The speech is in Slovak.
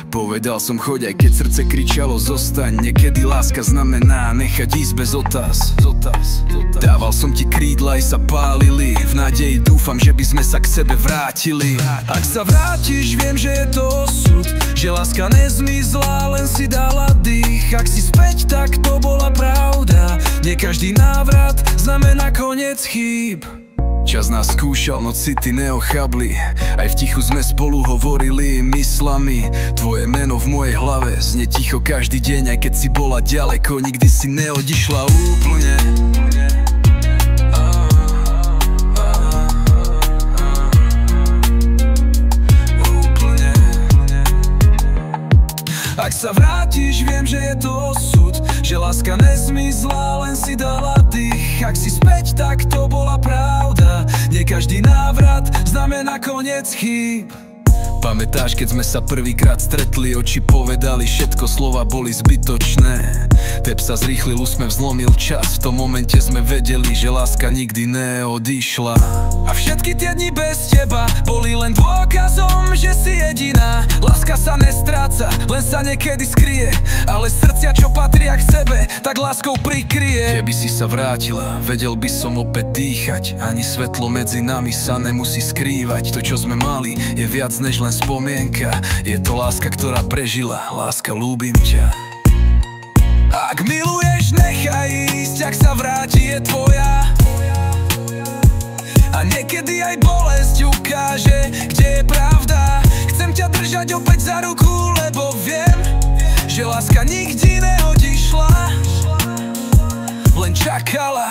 Povedal som choď, aj keď srdce kričalo zostaň. Niekedy láska znamená nechať ísť bez otáz. Dával som ti krídla, aj sa pálili. V nádeji dúfam, že by sme sa k sebe vrátili. Ak sa vrátiš, viem, že je to osud, že láska nezmizla, len si dala dých. Ak si späť, tak to bola pravda. Nie každý návrat znamená koniec chýb. Čas nás skúšal, no city neochabli. Aj v tichu sme spolu hovorili myslami. Tvoje meno v mojej hlave znie ticho každý deň. Aj keď si bola ďaleko, nikdy si neodišla úplne. Ak sa vrátiš, viem, že je to osud, že láska nezmizla, len si dala dých. Ak si späť, tak to bola pravda. Nie každý návrat znamená koniec chýb. Pamätáš, keď sme sa prvýkrát stretli, oči povedali všetko, slova boli zbytočné. Tep sa zrýchlil, úsmev zlomil čas. V tom momente sme vedeli, že láska nikdy neodišla. A všetky tie dni bez teba boli len dôkazom, že si jediná. Láska sa nestráca, len sa niekedy skrie. Ale srdcia, čo patria k sebe, tak láskou prikryje. Keby si sa vrátila, vedel by som opäť dýchať. Ani svetlo medzi nami sa nemusí skrývať. To, čo sme mali, je viac než len spomienka. Je to láska, ktorá prežila. Láska, ľúbim ťa. Ak miluješ, nechaj ísť. Ak sa vráti, je tvoja. A niekedy aj bolesť ukáže, kde je pravda. Chcem ťa držať opäť za ruku, lebo viem, že láska nikdy neodišla, len čakala.